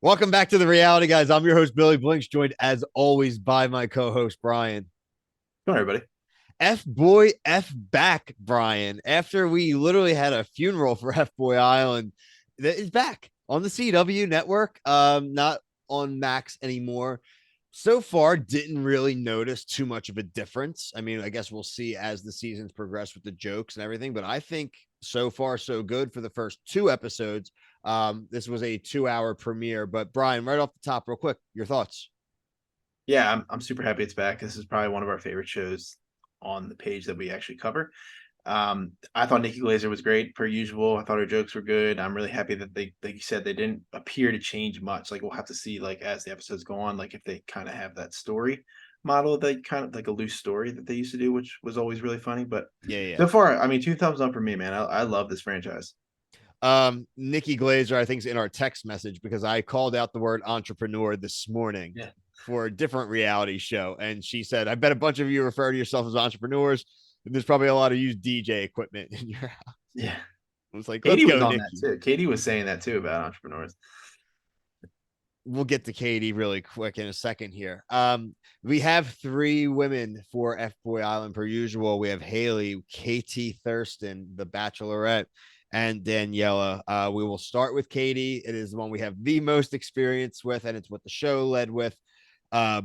Welcome back to the reality, guys. I'm your host, Billy Blinks, joined as always by my co-host, Brian. Come on, everybody. Fboy F back, Brian. After we literally had a funeral for Fboy Island, that is back on the CW network. Not on Max anymore. So far, didn't really notice too much of a difference. I mean, I guess we'll see as the seasons progress with the jokes and everything, but I think so far so good for the first two episodes. This was a 2 hour premiere, but Brian, right off the top, real quick, your thoughts. Yeah, I'm super happy it's back. This is probably one of our favorite shows on the page that we actually cover. I thought Nikki Glaser was great per usual. I thought her jokes were good. I'm really happy that they, like you said, they didn't appear to change much. Like we'll have to see, like as the episodes go on, like if they kind of have that story model, they kind of like a loose story that they used to do, which was always really funny. But Yeah, yeah. so far, I mean, two thumbs up for me, man. I love this franchise. Nikki Glaser, I think, is in our text message because I called out the word entrepreneur this morning Yeah, for a different reality show. And she said, I bet a bunch of you refer to yourself as entrepreneurs. And there's probably a lot of used DJ equipment in your house. yeah. I was like, let's Katie was go, on that Nikki. too. Katie was saying that too about entrepreneurs. We'll get to Katie really quick in a second here. We have three women for F Boy Island per usual. We have Haley, Katie Thurston, the Bachelorette, and Daniela. We will start with Katie. It is the one we have the most experience with, and it's what the show led with. Uh,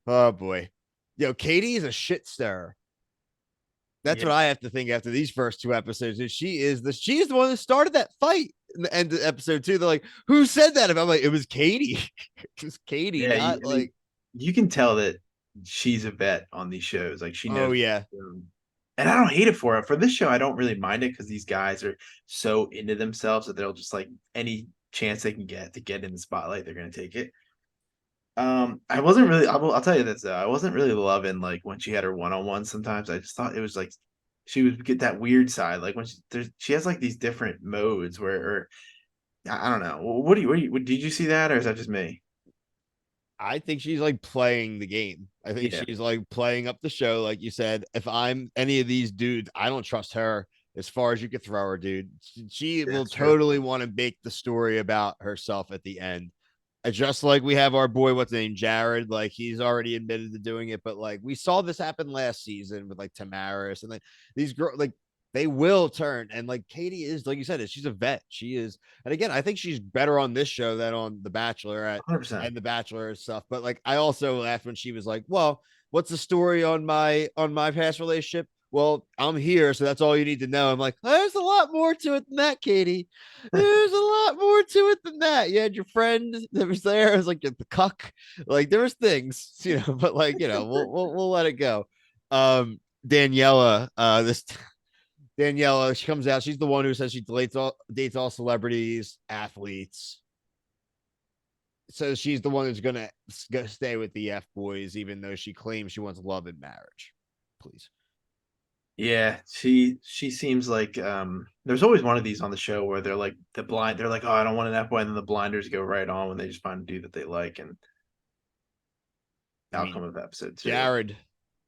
oh boy, Katie is a shit stirrer. That's Yeah, what I have to think after these first two episodes. Is she is the one that started that fight in the end of episode two. They're like, who said that? I'm like, it was Katie. It was Katie, yeah. not I mean, like, you can tell that she's a vet on these shows. Like she oh knows what yeah. she's doing. And I don't hate it for her. For this show, I don't really mind it because these guys are so into themselves that they'll just like any chance they can get to get in the spotlight, they're gonna take it. I wasn't really. I'll tell you this though. I wasn't really loving like when she had her one on one. Sometimes I just thought it was like she would get that weird side. Like when she has like these different modes where, or I don't know. Did you see that or is that just me? I think she's like playing the game. I think Yeah, she's like playing up the show. Like you said, if I'm any of these dudes, I don't trust her as far as you could throw her, dude. She will that's true. totally want to make the story about herself at the end. Just like we have our boy, what's his name, Jared, like he's already admitted to doing it, but like we saw this happen last season with like Tamaris and like these girls, like they will turn. And like Katie is, like you said, she's a vet. She is, and again, I think she's better on this show than on The Bachelor 100%. and The Bachelor and stuff. But like I also laughed when she was like, "Well, what's the story on my past relationship?" Well, I'm here, so that's all you need to know. I'm like, there's a lot more to it than that, Katie. There's a lot more to it than that. You had your friend that was there. It was like the cuck. Like there was things, but like, we'll let it go. Um, Daniela, this Daniela, she comes out. She's the one who says she dates all celebrities, athletes. So she's the one who's gonna stay with the F boys, even though she claims she wants love and marriage. Please. Yeah, she seems like there's always one of these on the show where they're like, oh, I don't want an F boy, and then the blinders go right on when they just find a dude that they like and I mean, outcome of episode two. Jared.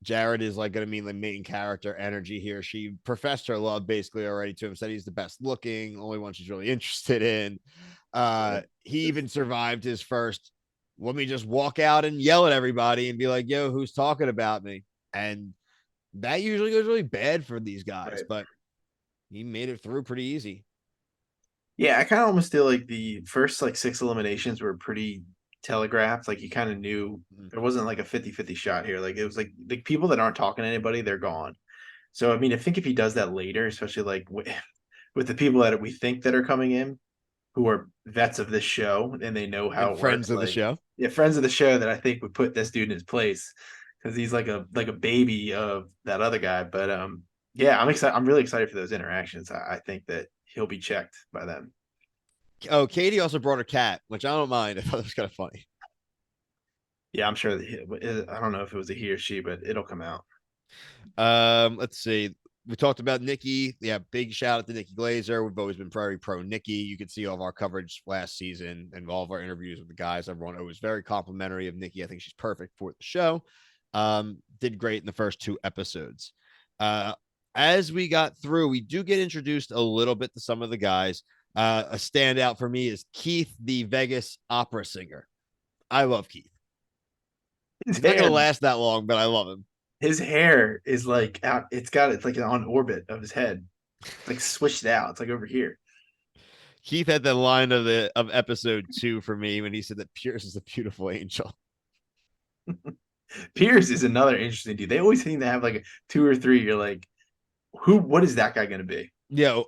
Jared is like going to mean the main character energy here. She professed her love basically already to him, said he's the best looking, only one she's really interested in. Yeah. He even survived his first, let me just walk out and yell at everybody and be like, yo, who's talking about me? And that usually goes really bad for these guys, Right. but he made it through pretty easy. Yeah, I kind of almost feel like the first like six eliminations were pretty telegraphed. Like you kind of knew Mm. there wasn't like a 50-50 shot here. Like it was like the people that aren't talking to anybody, they're gone. So I mean, I think if he does that later, especially like with the people that we think that are coming in, who are vets of this show and they know how And it friends works. of the Like, show. yeah, friends of the show that I think would put this dude in his place because he's like a baby of that other guy. But yeah, I'm excited. I'm really excited for those interactions. I think that he'll be checked by them. Oh, Katie also brought her cat, which I don't mind. I thought it was kind of funny. Yeah, I'm sure. I don't know if it was a he or she, but it'll come out. Let's see. We talked about Nikki. Yeah, big shout out to Nikki Glaser. We've always been very pro Nikki. You could see all of our coverage last season and all of our interviews with the guys. Everyone always very complimentary of Nikki. I think she's perfect for the show. Did great in the first two episodes. Uh, as we got through, we do get introduced a little bit to some of the guys. A standout for me is Keith, the Vegas opera singer. I love Keith. His He's not hair, gonna last that long, but I love him. his hair is like out. It's like on orbit of his head. It's like switched out. It's like over here. Keith had the line of episode 2 for me when he said that Pierce is a beautiful angel. Pierce is another interesting dude. They always seem to have like two or three. You're like, who? What is that guy going to be?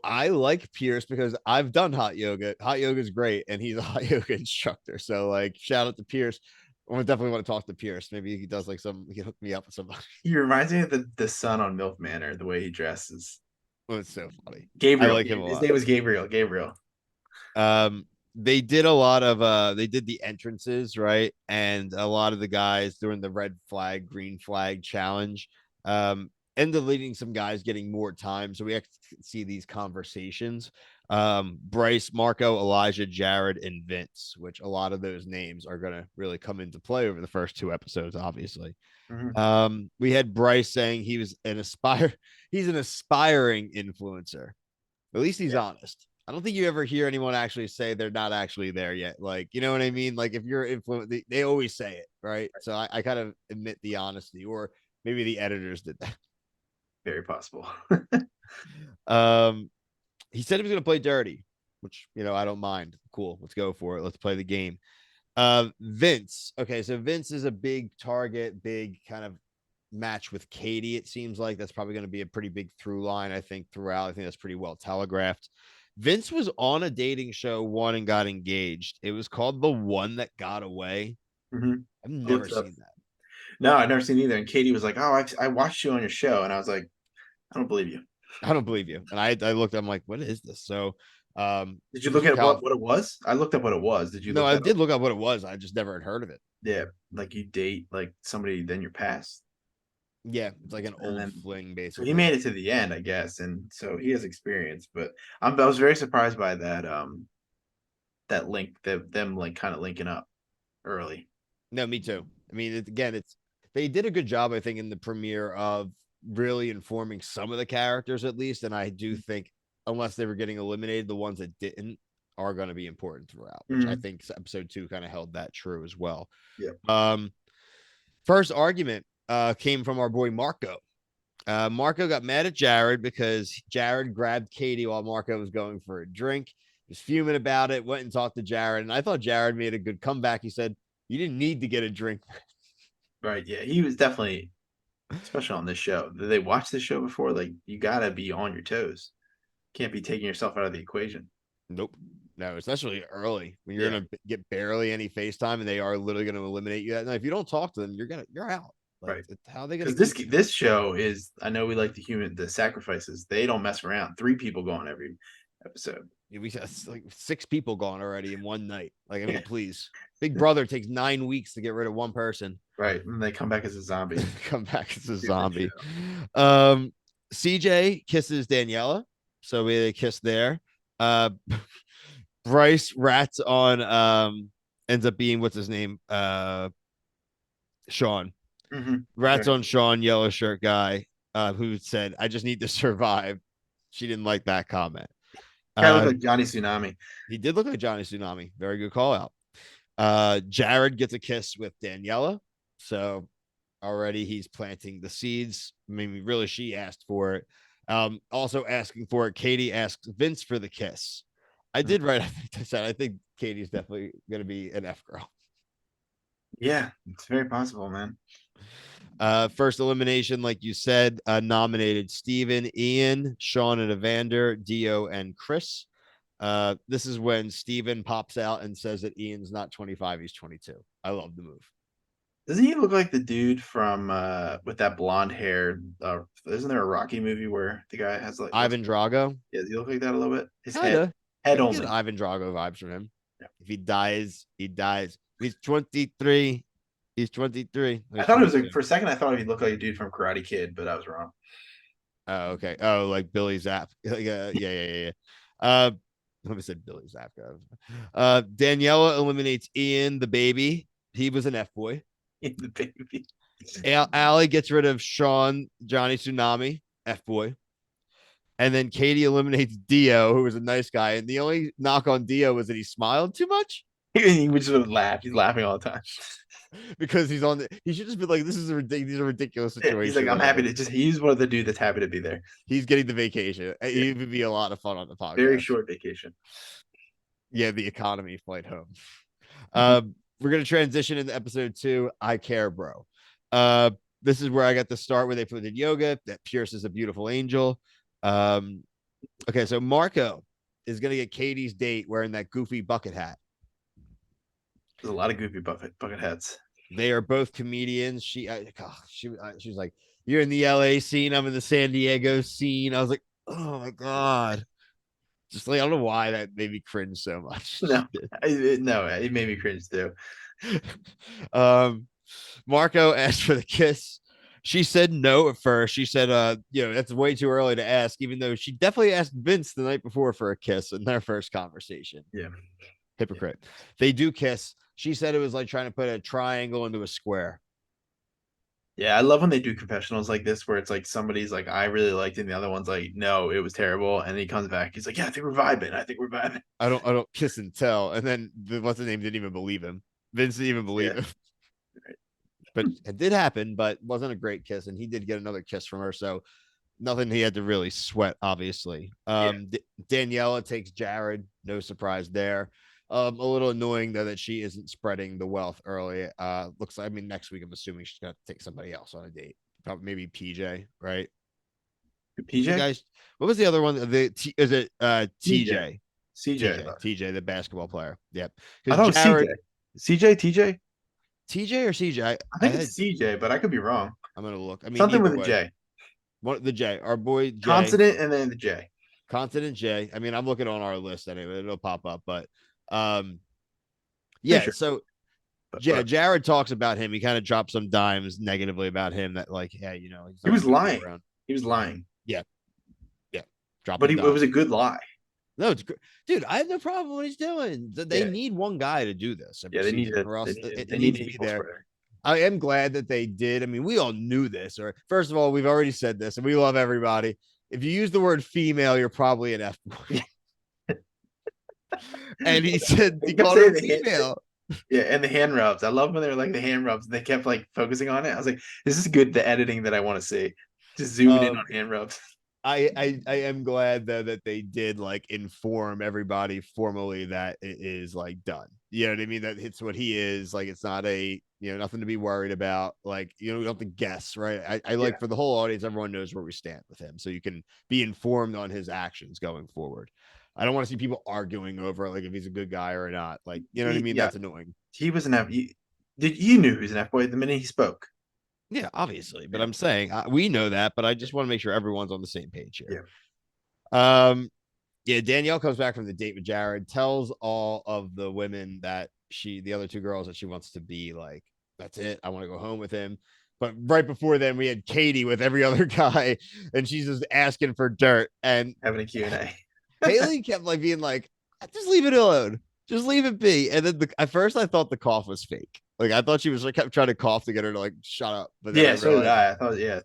I like Pierce because I've done hot yoga. Hot yoga is great, and he's a hot yoga instructor. So, like, shout out to Pierce. I definitely want to talk to Pierce. Maybe he does like he can hook me up with somebody. He reminds me of the son on MILF Manor, the way he dresses. Well, it's so funny. I Gabriel. like him a His lot. name was Gabriel. Gabriel. They did a lot of they did the entrances, right? And a lot of the guys during the red flag, green flag challenge ended leading some guys getting more time. So we have to see these conversations. Bryce, Marco, Elijah, Jared, and Vince, which a lot of those names are gonna really come into play over the first 2 episodes, obviously. Mm-hmm. We had Bryce saying he's an aspiring influencer. At least he's Yeah. honest. I don't think you ever hear anyone actually say they're not actually there yet. Like, you know what I mean? Like, if you're influenced, they always say it, right? So I kind of admit the honesty, or maybe the editors did that. Very possible. Um, he said he was going to play dirty, which, I don't mind. Cool. Let's go for it. Let's play the game. Vince. Okay. So Vince is a big target, big kind of match with Katie. It seems like that's probably going to be a pretty big through line, I think, throughout. I think that's pretty well telegraphed. Vince was on a dating show, won and got engaged. It was called The One That Got Away. Mm-hmm. I've never seen that. No, I've never seen either. And Katie was like, "Oh, I watched you on your show," and I was like, "I don't believe you." I don't believe you. And I looked, I'm like, what is this? So Did you he's look from at California. what it was? I looked up what it was. Did you No, look I that up? did look up what it was. I just never had heard of it. Yeah, like you date like somebody then your past, Yeah, it's like an and old then fling, so he basically. made it to the end, I guess, and so he has experience. But I was very surprised by that link, that them like kind of linking up early. No, me too. I mean, it's they did a good job, I think, in the premiere of really informing some of the characters at least. And I do think, unless they were getting eliminated, the ones that didn't are going to be important throughout, which I Mm-hmm. think episode 2 kind of held that true as well. Yeah. Um, First argument came from our boy Marco. Marco got mad at Jared because Jared grabbed Katie while Marco was going for a drink. He was fuming about it, went and talked to Jared. And I thought Jared made a good comeback. He said, "You didn't need to get a drink." Right. Yeah. He was definitely, especially on this show. Did they watch this show before? Like, you gotta be on your toes. Can't be taking yourself out of the equation. Nope. No, especially early when you're Yeah. gonna get barely any FaceTime and they are literally gonna eliminate you. Now, if you don't talk to them, you're out. Like, Right. how are they gonna Because keep you? this show is, I know we like the sacrifices. They don't mess around. Three people go on every episode. We got like 6 people gone already in one night. Like, I mean, Yeah. please. Big Brother takes 9 weeks to get rid of one person. Right. And they come back as a zombie. Come back as a Stupid zombie. show. CJ kisses Daniela, so we kiss there. Uh, Bryce rats on ends up being what's his name? Sean. Mm-hmm. Rats Okay. on Sean, yellow shirt guy, who said, "I just need to survive." She didn't like that comment. Kind of look Uh, like Johnny Tsunami. he did look like Johnny Tsunami. Very good call out. Jared gets a kiss with Daniela. So already he's planting the seeds. I mean, really, she asked for it. Also asking for it, Katie asks Vince for the kiss. I did write, I think Katie's definitely going to be an F girl. Yeah, it's very possible, man. First elimination, like you said, nominated Steven, Ian, Sean and Evander, Dio, and Chris. This is when Steven pops out and says that Ian's not 25, he's 22. I love the move. Doesn't he look like the dude from with that blonde hair? Isn't there a Rocky movie where the guy has like looks, Ivan Drago, yeah, does he look like that a little bit? His kind of. I head can get only. Ivan Drago vibes from him. Yeah. If he dies, he dies. He's 23. He's 23. I He's thought it was 22. for a second. I thought he looked like a dude from Karate Kid, but I was wrong. Oh, okay. Oh, like Billy Zapp. Yeah. Uh, I almost said Billy Zapka. Daniela eliminates Ian, the baby. He was an F boy. The baby. Allie gets rid of Sean, Johnny Tsunami, F boy. And then Katie eliminates Dio, who was a nice guy. And the only knock on Dio was that he smiled too much He would just laugh. He's laughing all the time. because he's on. He should just be like, "This is a these are ridiculous Yeah, he's like, situation." I'm happy Whatever. to just. He's one of the dude that's happy to be there. He's getting the vacation. Yeah, It would be a lot of fun on the very podcast. short vacation. Yeah, the economy flight home. Mhm. We're gonna transition into episode 2. I care, bro. Uh, this is where I got the start where they put in yoga. That Pierce is a beautiful angel. Um, okay, so Marco is gonna get Katie's date wearing that goofy bucket hat. There's a lot of goofy bucket hats. They are both comedians. She was like, "You're in the LA scene. I'm in the San Diego scene." I was like, "Oh my god!" Just like I don't know why that made me cringe so much. No, no, it made me cringe too. um, Marco asked for the kiss. She said no at first. She said, that's way too early to ask, even though she definitely asked Vince the night before for a kiss in their first conversation. Yeah, Hypocrite. They do kiss. She said it was like trying to put a triangle into a square. yeah. I love when they do confessionals like this, where it's like somebody's like, "I really liked it," and the other one's like, "No, it was terrible," and then he comes back. He's like, "Yeah, I think we're vibing. I think we're vibing." I don't kiss and tell. And then what's the name didn't even believe him. Vince didn't even believe Yeah, him. But it did happen, but wasn't a great kiss. And he did get another kiss from her. So nothing he had to really sweat, obviously. yeah. Daniela takes Jared. No surprise there. A little annoying though that she isn't spreading the wealth early. Looks like I mean next week I'm assuming she's gonna take somebody else on a date. Probably maybe PJ, right? Who's the PJ, guys? What was the other one? Is it CJ, TJ? CJ. TJ, the basketball player. Yep. I Because thought it was CJ, Jared, CJ, TJ. TJ or CJ? I I think it's had. CJ, but I could be wrong. I'm gonna look. I mean, Something either with a way, J, what the J? Our boy Jay, consonant, and then the J. consonant J. I mean, I'm looking on our list anyway. It'll pop up, but um, Pretty yeah. sure, So but yeah, Jared talks about him. He kind of dropped some dimes negatively about him. That like, yeah, he's he not was gonna be lying. around. He was lying, Yeah, yeah, but dropping it was dimes. a good lie. No, it's dude. I have no problem with what he's doing. They Yeah, need one guy to do this every yeah. They need season, to. or They else need. it They need needs an to be equal there. spreader. I am glad that they did. I mean, we all knew this. Or first of all, we've already said this, and we love everybody. If you use the word female, you're probably an F boy. And he said They he kept called her saying female. yeah, and the hand rubs. I love when they're like the hand rubs. They kept like focusing on it. I was like, this is good. The editing that I want to see. Just zooming in on Um, hand rubs. I am glad though that they did like inform everybody formally that it is like done. You know what I mean? That it's what he is. Like it's not a nothing to be worried about. Like we don't have to guess, right? I Yeah, like for the whole audience, everyone knows where we stand with him, so you can be informed on his actions going forward. I don't want to see people arguing over like if he's a good guy or not. Like you know what I mean? yeah. That's annoying. He was an F. You knew he was an F boy the minute he spoke. Yeah, obviously, but Yeah, I'm saying we know that, but I just want to make sure everyone's on the same page here. yeah. Um, yeah, Danielle comes back from the date with Jared, tells all of the women that the other two girls, that she wants to be like, that's it. I want to go home with him. But right before then, we had Katie with every other guy, and she's just asking for dirt. And Having a Q&A. Haley kept like being like, just leave it alone. Just leave it be. And then at first I thought the cough was fake. Like I thought she was like kept trying to cough to get her to like shut up. But then I Yeah, so did realized, I. I thought, yeah, like,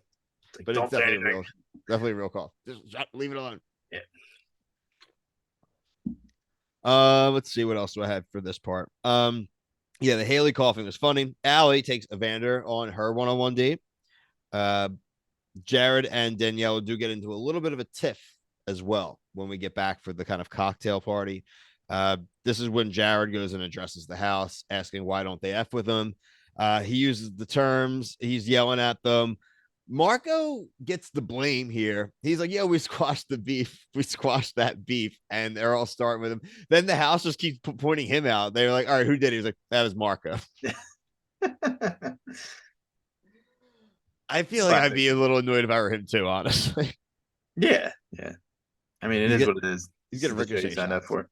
but it's don't say anything. definitely a real cough. Just leave it alone. Yeah. Let's see what else do I have for this part. Yeah, the Haley coughing was funny. Allie takes Evander on her one-on-one date. Uh, Jared and Danielle do get into a little bit of a tiff as well when we get back for the kind of cocktail party. This is when Jared goes and addresses the house, asking why don't they F with him. He uses the terms, he's yelling at them. Marco gets the blame here. He's like, yeah, we squashed the beef. We squashed that beef. And they're all starting with him. Then the house just keeps pointing him out. They're like, all right, who did it? He's like, that was Marco. I feel like I'd Classic. be a little annoyed if I were him too, honestly. Yeah, yeah. I mean, it He's is get, what it is. he's This getting is the show you ricochet signed up shots.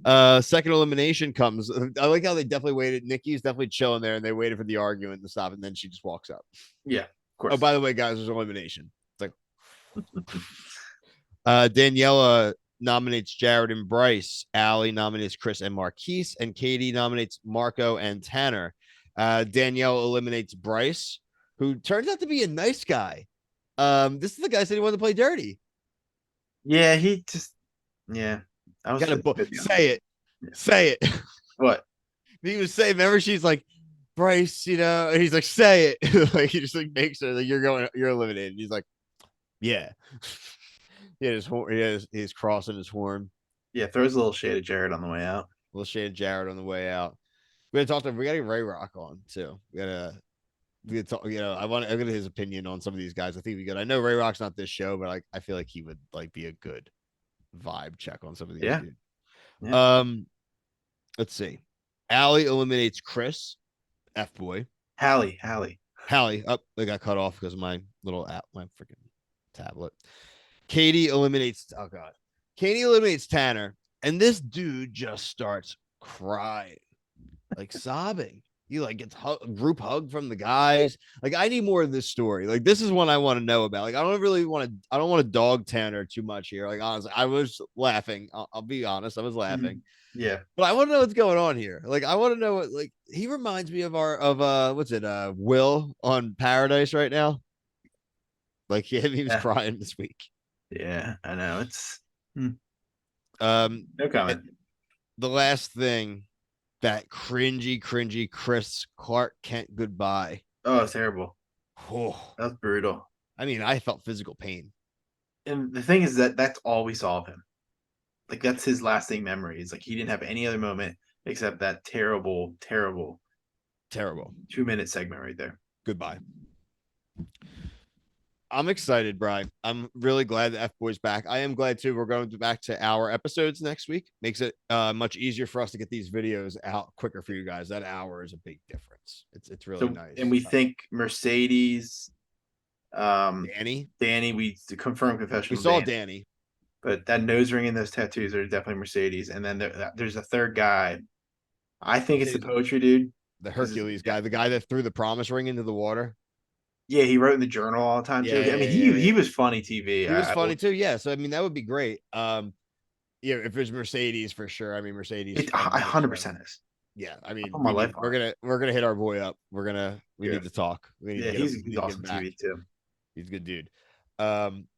for. Second elimination comes. I like how they definitely waited. Nikki's definitely chilling there, and they waited for the argument to stop, and then she just walks up. Yeah, of Oh, course. by the way, guys, there's elimination. It's like Daniela nominates Jared and Bryce. Allie nominates Chris and Marquise, and Katie nominates Marco and Tanner. Danielle eliminates Bryce, who turns out to be a nice guy. This is the guy said he wanted to play dirty. Yeah, he just yeah. I was Gotta with you on that. say it. Yeah. Say it. What? He was saying, remember, she's like, Bryce, and he's like, say it. Like he just like makes her like you're eliminated. He's like, yeah. He's crossing his horn. Yeah, throws a little shade at Jared on the way out. Little shade of Jared on the way out. We gotta talk to him. We gotta get Ray Rock on too. We gotta talk, I get his opinion on some of these guys. I think we good. I know Ray Rock's not this show, but like I feel like he would like be a good vibe check on some of these Yeah, dudes. yeah. Um, let's see. Allie eliminates Chris, F boy. Hallie. Hallie, up, they got cut off because of my little app, my freaking tablet. Katie eliminates, oh God. Katie eliminates Tanner, and this dude just starts crying, like sobbing. He like gets group hug from the guys. Like I need more of this story. Like this is one I want to know about. Like I don't really want to. I don't want to dog Tanner too much here. Like honestly, I was laughing. I'll be honest. I was laughing. Mhm. Yeah. But I want to know what's going on here. Like I want to know what like he reminds me of our of what's it Will on Paradise right now. Like he was Yeah. crying this week. Yeah, I know. It's Um, no and comment. the last thing, that cringy Chris Clark Kent goodbye. Oh, it's terrible. Oh, That was brutal. I mean, I felt physical pain. And the thing is that that's all we saw of him. Like that's his lasting memory. It's like he didn't have any other moment except that terrible, terrible Terrible. 2 minute segment right there. Goodbye. I'm excited, Brian. I'm really glad the F Boy's back. I am glad too. We're going back to our episodes next week. Makes it much easier for us to get these videos out quicker for you guys. That hour is a big difference. It's really So and nice. we think Mercedes, Danny, Danny, we confirmed we confessional saw Danny. Danny. But that nose ring and those tattoos are definitely Mercedes. And then there's a third guy. I think it's the Mercedes, poetry dude. the Because Hercules guy, the guy that threw the promise ring into the water. yeah, he wrote in the journal all the time Yeah, too. I yeah, mean, yeah, he yeah. was funny TV. He was I funny will. too. Yeah. So I mean, that would be great. Yeah, if it's Mercedes for sure. I mean, Mercedes It friend of the show. 100% is. Yeah, I I mean, put my life on it. we're gonna hit our boy up. We Yeah, need to talk. We need to yeah, get him. We he's need to get him awesome back. TV too. He's a good dude.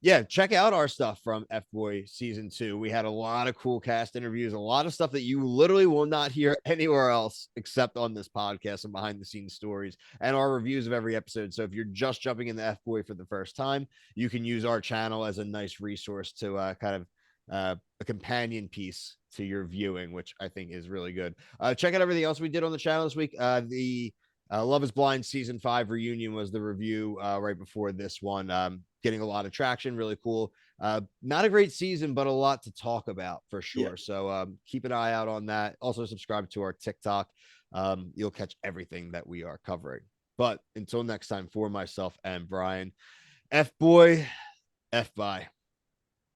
Yeah, check out our stuff from F Boy season 2. We had a lot of cool cast interviews, a lot of stuff that you literally will not hear anywhere else except on this podcast and behind the scenes stories and our reviews of every episode. So if you're just jumping in the F Boy for the first time, you can use our channel as a nice resource to kind of a companion piece to your viewing, which I think is really good. Check out everything else we did on the channel this week. The Love is Blind season 5 reunion was the review right before this one. Getting a lot of traction, really cool. Not a great season, but a lot to talk about for Yeah. sure. So keep an eye out on that. Also, subscribe to our TikTok. You'll catch everything that we are covering. But until next time, for myself and Brian, F boy, F bye.